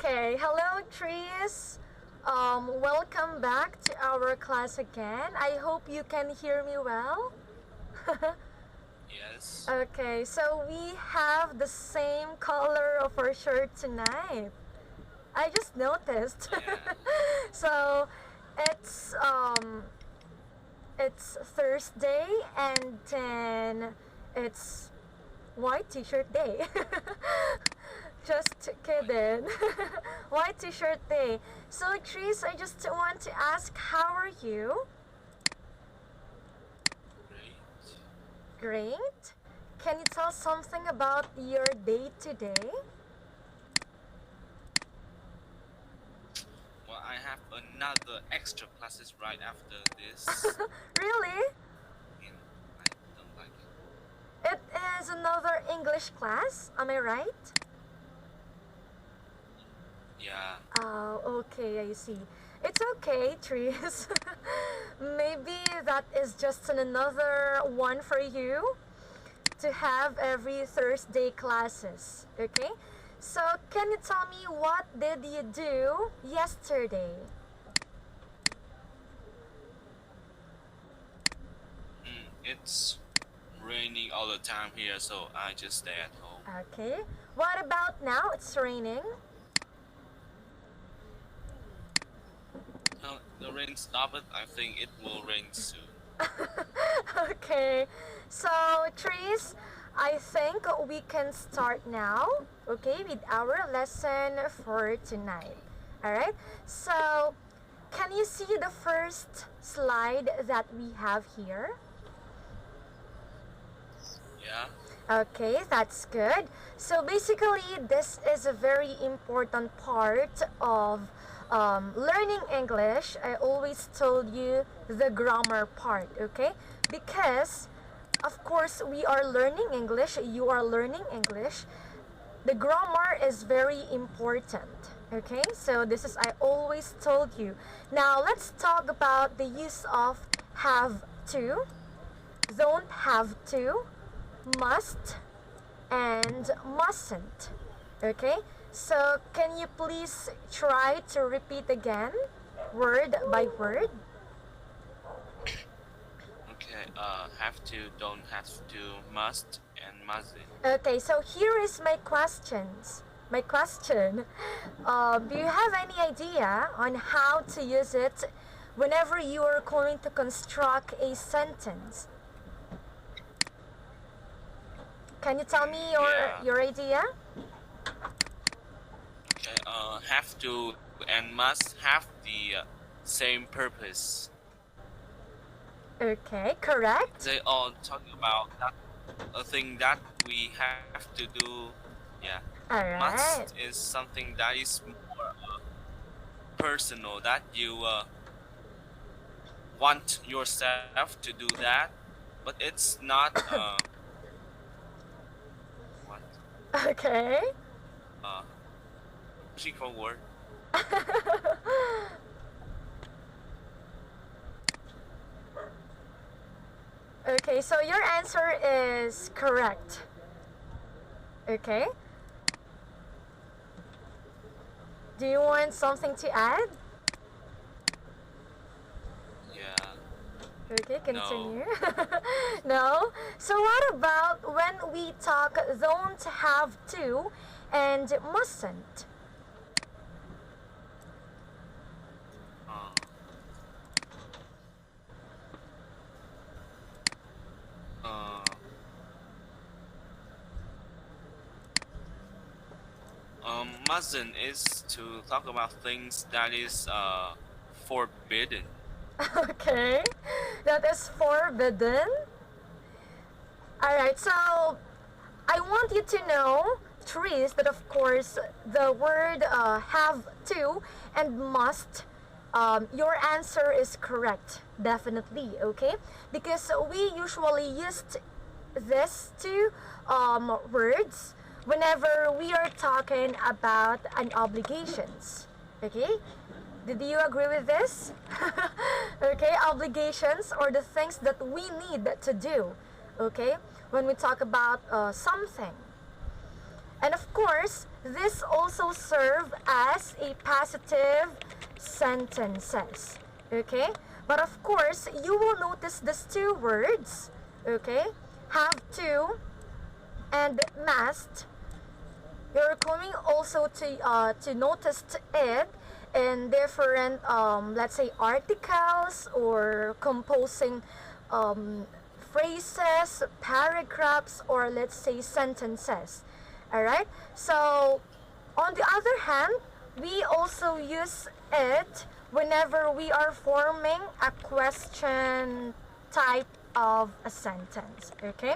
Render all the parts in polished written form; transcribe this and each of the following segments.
Okay, hello Tris. Welcome back to our class again. I hope you can hear me well. Yes. Okay, so we have the same color of our shirt tonight. I just noticed. Yeah. So it's um it's Thursday and then it's white t-shirt day. Just kidding. White t-shirt day. So Tris, I just want to ask, how are you? Great. Great. Can you tell something about your day today? Well, I have another extra classes right after this. Really? And I don't like it. It is another English class, am I right? Yeah. Oh, okay, I see. It's okay, Tris. Maybe that is just another one for you to have every Thursday classes, okay? So, can you tell me what did you do yesterday? It's raining all the time here, so I just stay at home. Okay. What about now? It's raining. The rain stopped. I think it will rain soon. Okay. So, Tris, I think we can start now, okay, with our lesson for tonight. Alright? So, can you see the first slide that we have here? Yeah. Okay, that's good. So basically, this is a very important part of learning English. I always told you the grammar part, okay? Because, of course, we are learning English, you are learning English. The grammar is very important, okay? So this is, I always told you. Now, let's talk about the use of have to, don't have to, must, and mustn't. Okay? So, can you please try to repeat again, word by word? Okay. Have to, don't have to, must, and mustn't. Okay, so here is my questions. My question. Do you have any idea on how to use it whenever you are going to construct a sentence? Can you tell me Yeah. your idea? Okay. Have to and must have the same purpose. Okay, correct. They all talking about that a thing that we have to do. Yeah. Alright. Must is something that is more personal, that you want yourself to do that, but it's not what Okay. uh searching for word. Okay, so your answer is correct. Okay. Do you want something to add? Yeah. Okay, continue. No? So what about when we talk don't have to and mustn't? Uh, uh, mustn't is to talk about things that is forbidden. Okay, that is forbidden. Alright, so I want you to know, Therese, that of course the word have to and must, your answer is correct, definitely, okay? Because we usually used these two words whenever we are talking about an obligations, okay? Did you agree with this? Okay, obligations or the things that we need to do, okay, when we talk about something. And of course, this also serve as a positive sentences. Okay? But of course, you will notice these two words, okay? Have to and must. You're going also to notice it in different let's say articles or composing phrases, paragraphs, or let's say sentences. All right? So on the other hand, we also use it whenever we are forming a question type of a sentence. Okay?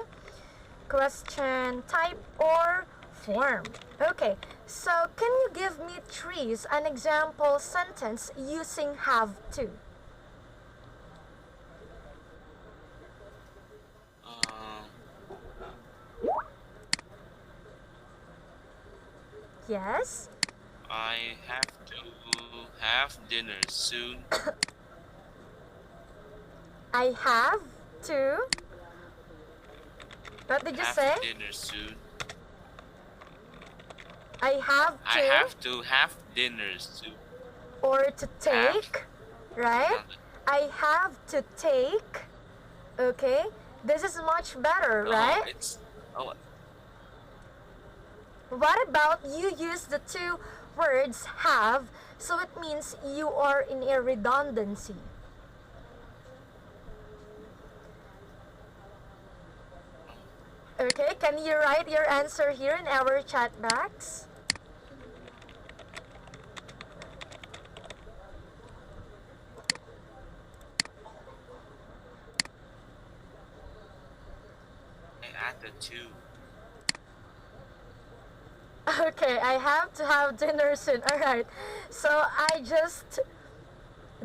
Question type or form. Okay, so can you give me, Trees, an example sentence using have to? Uh, Yes, I have to have dinner soon. I have to. What did you Have say? dinner soon. I have I to, have to have dinner soon. or to take, right? I have to take. Okay, this is much better, right? It's oh, What about you use the two words have, so it means you are in a redundancy. Okay, can you write your answer here in our chat box? I added two. Okay, I have to have dinner soon. Alright, so I just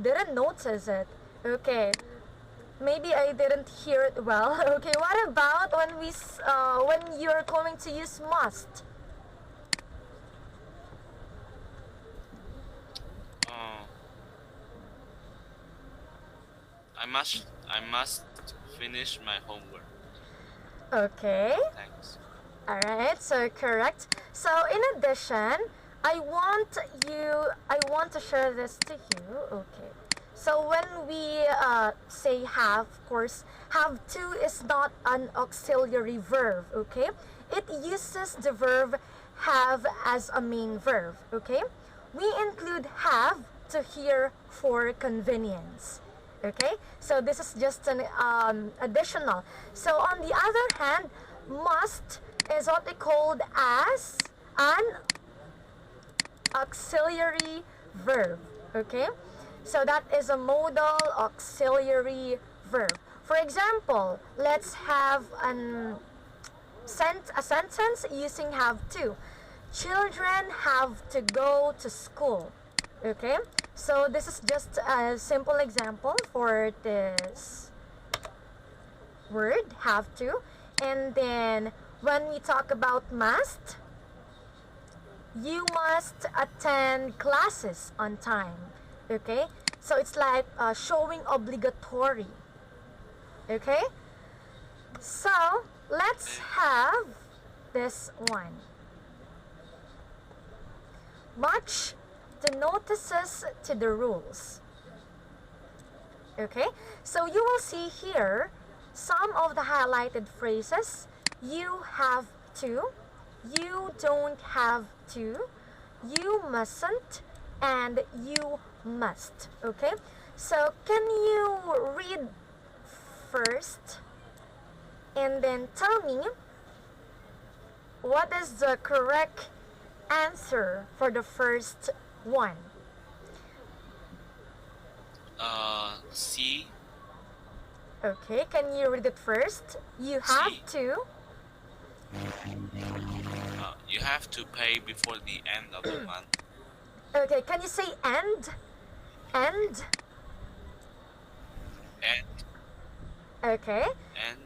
didn't notice it. Okay, maybe I didn't hear it well. Okay, what about when you're going to use must? Oh, I must finish my homework. Okay, Thanks. alright, so correct. So in addition, I want to share this to you. Okay. So when we say have, of course, have to is not an auxiliary verb, okay? It uses the verb have as a main verb, okay? We include have to here for convenience, okay? So this is just an additional. So on the other hand, must is what we called as an auxiliary verb, okay? So that is a modal auxiliary verb. For example, let's have a sentence using have to. Children have to go to school, okay? So this is just a simple example for this word, have to. And then when we talk about must, you must attend classes on time, okay? So it's like showing obligatory, okay? So let's have this one. Match the notices to the rules, okay? So you will see here some of the highlighted phrases. You have to, you don't have to, you mustn't, and you must, okay? So can you read first and then tell me what is the correct answer for the first one? C. Okay, can you read it first? You have C. to. You have to pay before the end of the month. Okay, can you say and? And? And Okay. and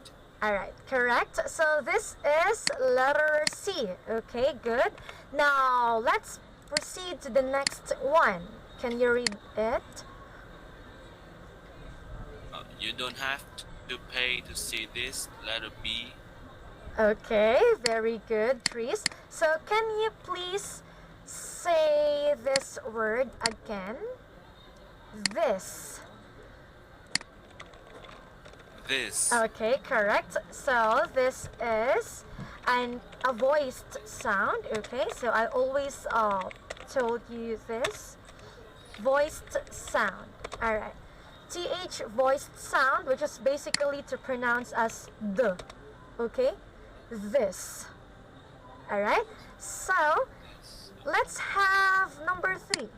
Alright, correct. So this is letter C. Okay, good. Now let's proceed to the next one. Can you read it? you don't have to pay to see this. Letter B. Okay, very good, Tris. So can you please say this word again? This. This. Okay, correct. So this is a voiced sound. Okay, so I always told you this voiced sound. All right, th voiced sound, which is basically to pronounce as the. Okay, this. All right. So let's have number 3.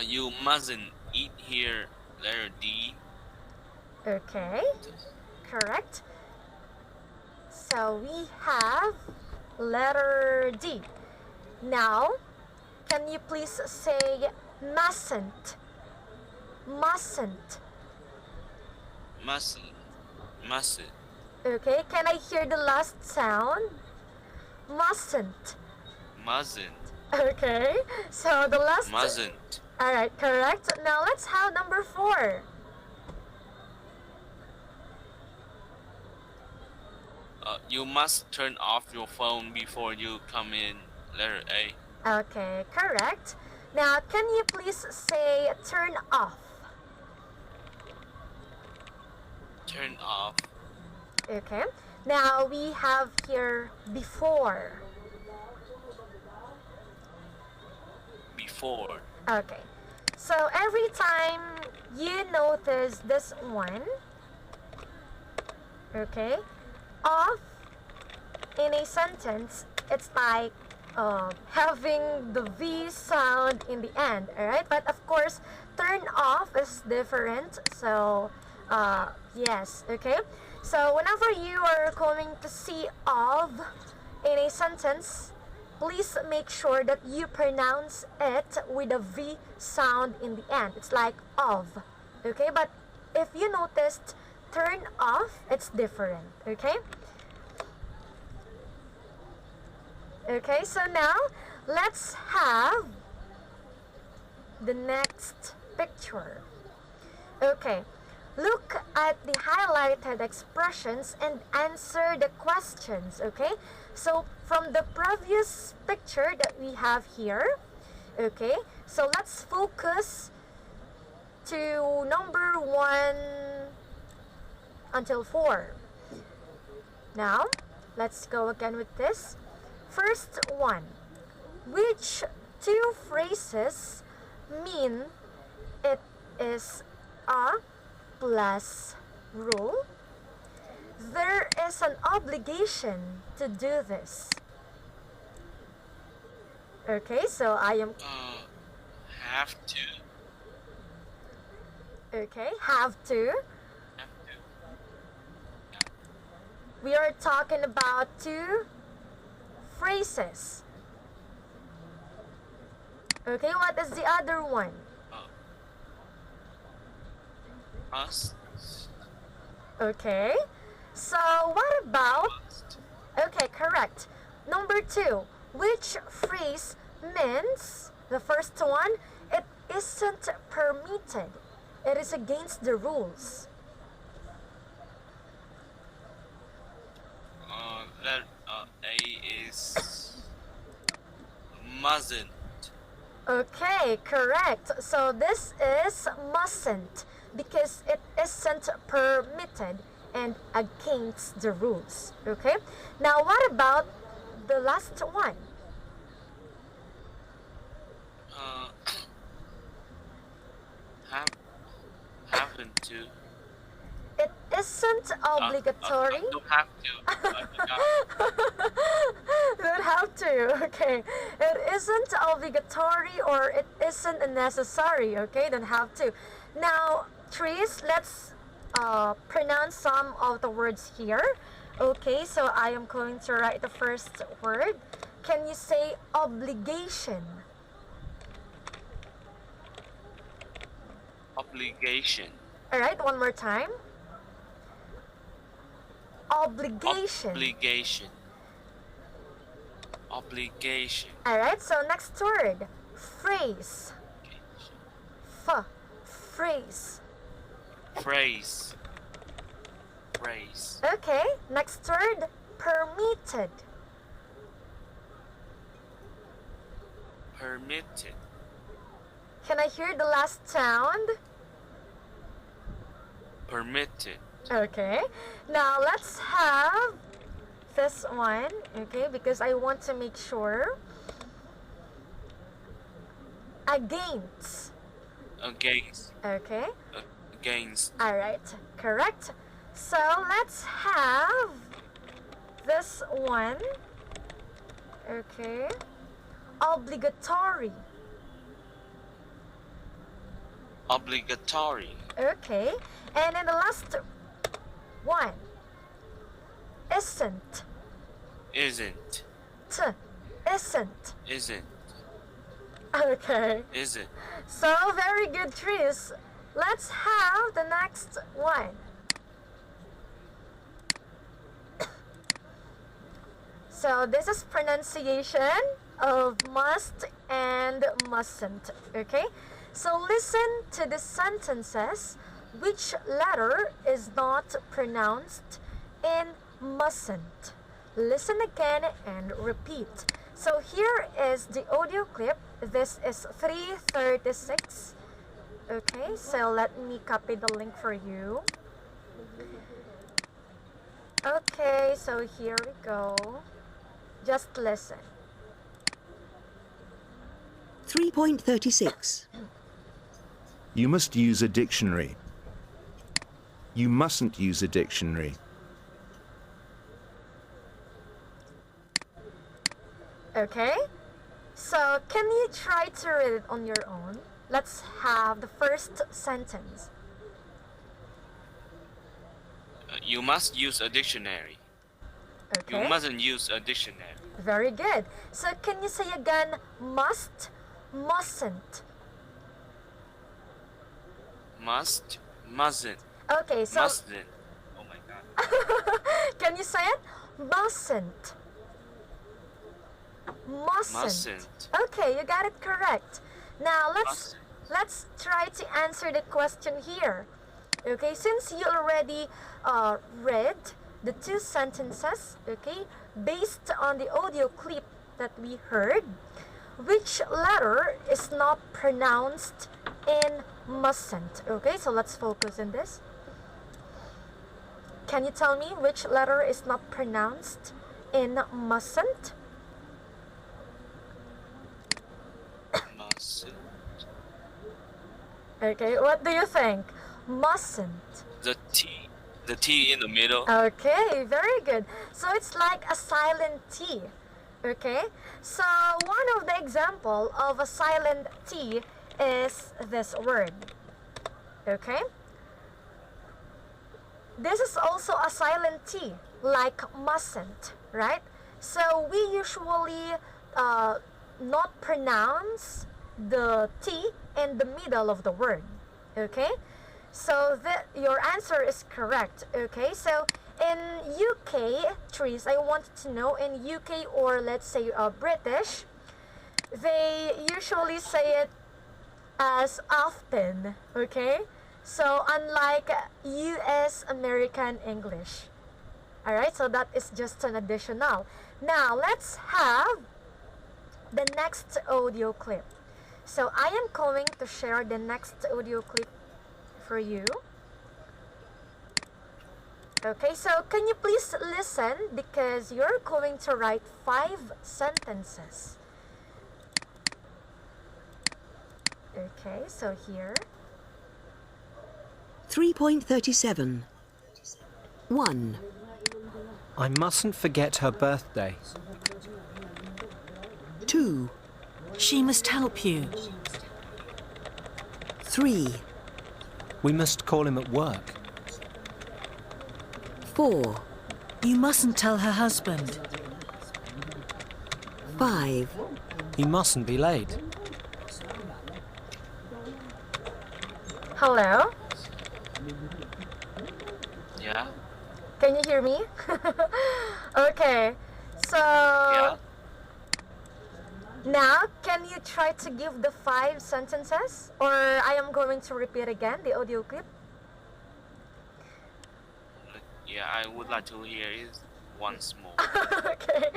You mustn't eat here. Letter D. Okay, correct. So we have letter D. Now, can you please say mustn't? Mustn't. Mustn't. Mustn't. Okay, can I hear the last sound? Mustn't. Mustn't. Okay, so the last. Mustn't. All right, correct. Now let's have number 4. You must turn off your phone before you come in. Letter A. Okay, correct. Now, can you please say turn off? Turn off. Okay. Now we have here before. Before. Okay. So every time you notice this one, okay, off in a sentence, it's like having the V sound in the end, alright? But of course, turn off is different. So, yes, okay? So whenever you are going to see of in a sentence, please make sure that you pronounce it with a V sound in the end. It's like of, okay? But if you noticed turn off, it's different, okay? Okay, so now let's have the next picture. Okay, look at the highlighted expressions and answer the questions, okay? So from the previous picture that we have here, okay, so let's focus to number 1 until 4. Now, let's go again with this. First one, which 2 phrases mean it is a plus rule? There is an obligation to do this. Okay, so I am... Have to. Okay, have to. Have to. We are talking about 2 phrases. Okay, what is the other one? Must. Okay, so what about... Okay, correct. Number 2, which phrase means, the first one, it isn't permitted. It is against the rules. Letter A is mustn't. Okay, correct. So this is mustn't because it isn't permitted and against the rules. Okay, now what about the last one? Happen to. It isn't obligatory. Don't have to. Don't have to. Okay, it isn't obligatory or it isn't necessary. Okay, don't have to. Now, Tris, let's pronounce some of the words here. Okay, so I am going to write the first word. Can you say obligation? Obligation. Alright, one more time. Obligation. Obligation. Obligation. Alright, so next word. Phrase. Phrase. Phrase. Phrase. Okay, next word. permitted. Permitted. Can I hear the last sound? Permitted. Okay. Now let's have this one, okay, because I want to make sure. Against. Against. Okay. Against. All right. Correct. So let's have this one. Okay. Obligatory. Obligatory. Okay. And then the last one. Isn't. Isn't. Isn't. Isn't. Okay. Isn't. So very good, Tris. Let's have the next one. So this is pronunciation of must and mustn't. Okay. So listen to the sentences. Which letter is not pronounced in mustn't? Listen again and repeat. So here is the audio clip. This is 336. Okay, so let me copy the link for you. Okay, so here we go. Just listen. 3.36. You must use a dictionary. You mustn't use a dictionary. Okay, so can you try to read it on your own? Let's have the first sentence. You must use a dictionary. Okay. You mustn't use a dictionary. Very good. So can you say again must, mustn't? Must, mustn't, Okay, so mustn't. Oh my god. can you say it? Mustn't. Mustn't. Mustn't. Okay, you got it correct. Now let's try to answer the question here. Okay, since you already read the two sentences, okay, based on the audio clip that we heard, which letter is not pronounced in mustn't? Okay, so let's focus on this. Can you tell me which letter is not pronounced in mustn't? Mustn't. Okay, what do you think? Mustn't. The T in the middle. Okay, very good. So it's like a silent T. Okay, so one of the example of a silent T is this word. Okay, this is also a silent T, like mustn't, right? So we usually not pronounce the T in the middle of the word. Okay, so your answer is correct. Okay, so in UK, Tris, I wanted to know, in UK, or let's say British, they usually say it as often. Okay, so unlike US American English. Alright, so that is just an additional. Now let's have the next audio clip. So I am going to share the next audio clip for you. Okay, so can you please listen, because you're going to write 5 sentences. Okay, so here. 3.37. 1. I mustn't forget her birthday. 2. She must help you. 3. We must call him at work. 4. You mustn't tell her husband. 5. He mustn't be late. Hello? Yeah. Can you hear me? Okay, so Yeah. now can you try to give the 5 sentences, or I am going to repeat again the audio clip? Yeah, I would like to hear it. once more. Okay,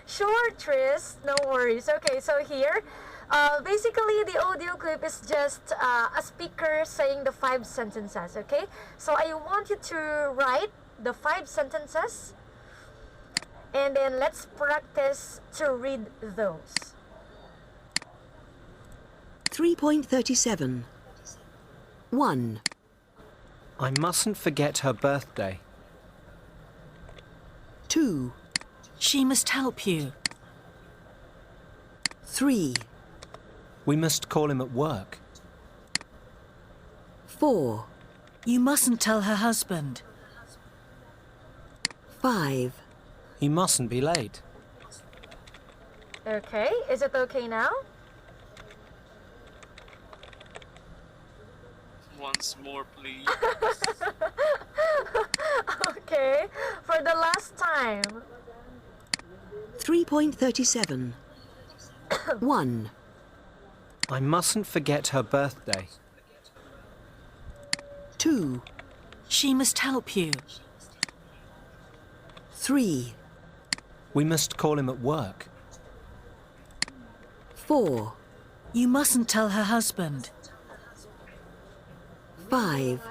sure, Tris, no worries. Okay, so here, basically the audio clip is just a speaker saying the 5 sentences, okay? So I want you to write the 5 sentences, and then let's practice to read those. 3.37. 1, I mustn't forget her birthday. 2, She must help you. 3, We must call him at work. 4, You mustn't tell her husband. 5, He mustn't be late. Okay, is it okay now? Once more, please. Okay, for the last time. 3.37. 1, I mustn't forget her birthday. 2, She must help you. 3, We must call him at work. 4, You mustn't tell her husband. 5,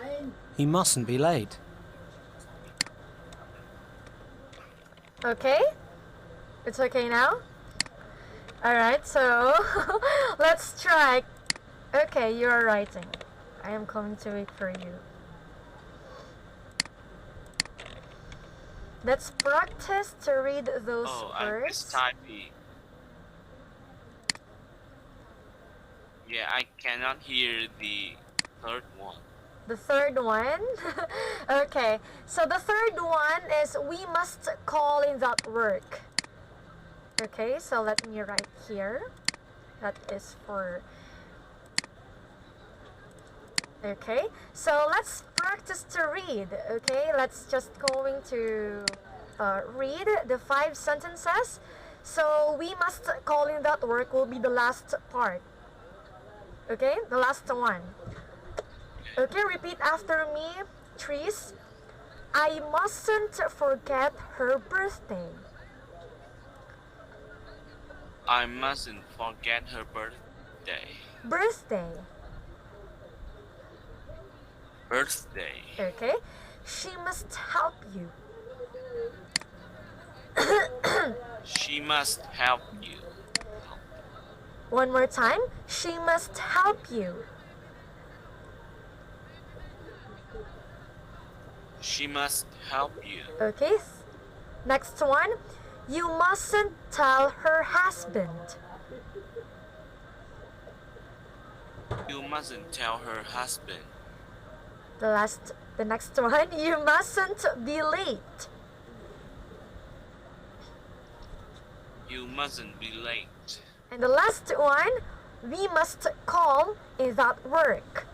He mustn't be late. Okay? It's okay now? Alright, so let's try. Okay, you are writing. I am coming to wait for you. Let's practice to read those Oh, I'm words. mistyping. Yeah, I cannot hear the third one. The third one. Okay, so the third one is we must call in that work. Okay, so let me write here. That is for. Okay, so let's practice to read. Okay, let's just going to read the 5 sentences. So we must call in that work will be the last part. Okay, the last one. Okay, repeat after me, Tris. I mustn't forget her birthday. I mustn't forget her birthday. Birthday. Birthday. Okay. She must help you. She must help you. One more time. She must help you. She must help you. Okay. Next one. You mustn't tell her husband. You mustn't tell her husband. The next one. You mustn't be late. You mustn't be late. And the last one. We must call in that work.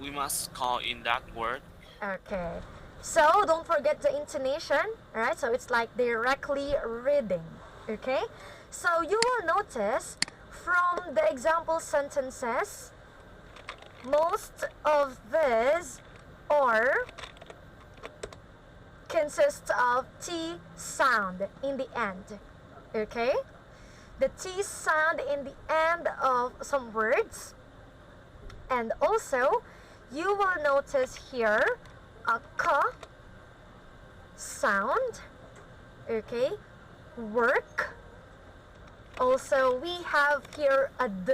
We must call in that word. Okay. So don't forget the intonation. Alright, so it's like directly reading. Okay? So you will notice from the example sentences, most of these are consist of T sound in the end. Okay? The T sound in the end of some words. And also, you will notice here a K sound. Okay? Work. Also, we have here a D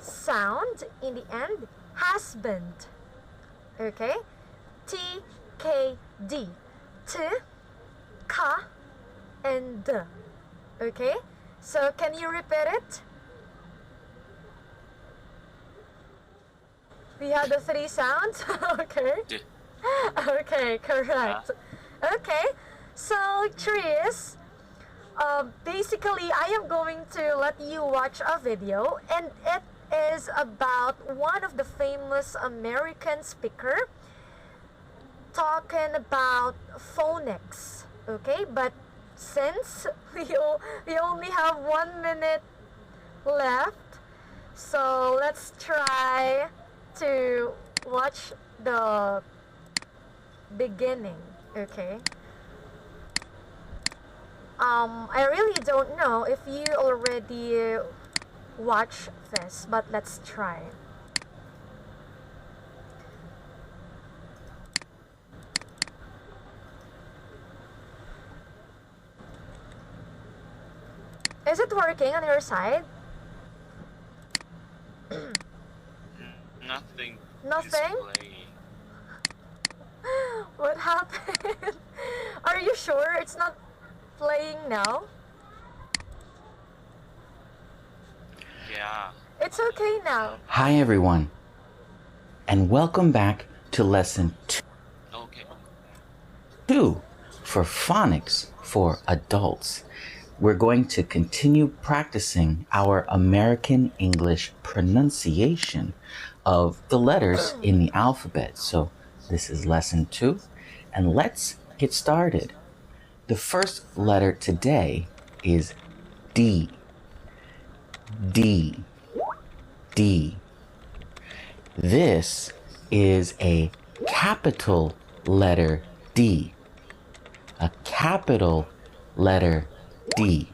sound in the end. Husband. Okay? T, K, D. T, K, and D. Okay? So, can you repeat it? We have the 3 sounds. Okay. D. Okay, correct. Okay, so Tris, basically I am going to let you watch a video, and it is about one of the famous American speaker talking about phonics. Okay, but since we only have 1 minute left, so let's try to watch the beginning, okay? I really don't know if you already watched this, but let's try. Is it working on your side? Nothing. Nothing? Is playing. What happened? Are you sure it's not playing now? Yeah. It's okay now. Hi everyone, and welcome back to lesson Okay. 2 for phonics for adults. We're going to continue practicing our American English pronunciation of the letters in the alphabet. So this is lesson 2, and let's get started. The first letter today is D. D. D. This is a capital letter D. A capital letter D.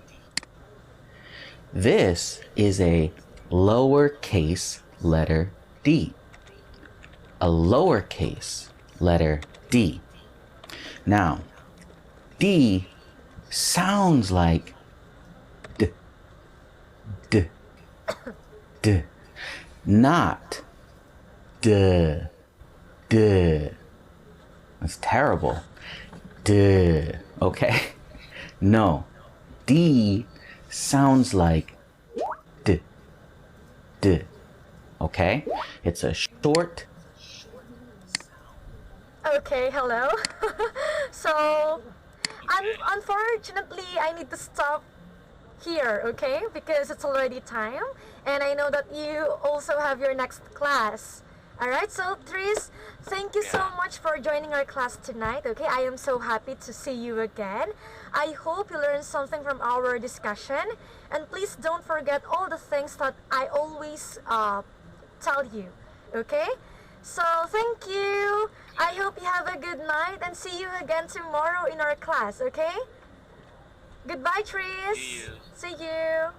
This is a lowercase letter D. A lowercase letter D. Now, D sounds like D, D, D, not D, D. That's terrible. D, okay? No, D sounds like D, D, okay? It's a short. Okay, hello. So, unfortunately, I need to stop here, okay? Because it's already time, and I know that you also have your next class. Alright, so Tris, thank you so much for joining our class tonight, okay? I am so happy to see you again. I hope you learned something from our discussion, and please don't forget all the things that I always tell you, okay? So, thank you. I hope you have a good night, and see you again tomorrow in our class, okay? Goodbye, Tris. See you. See you.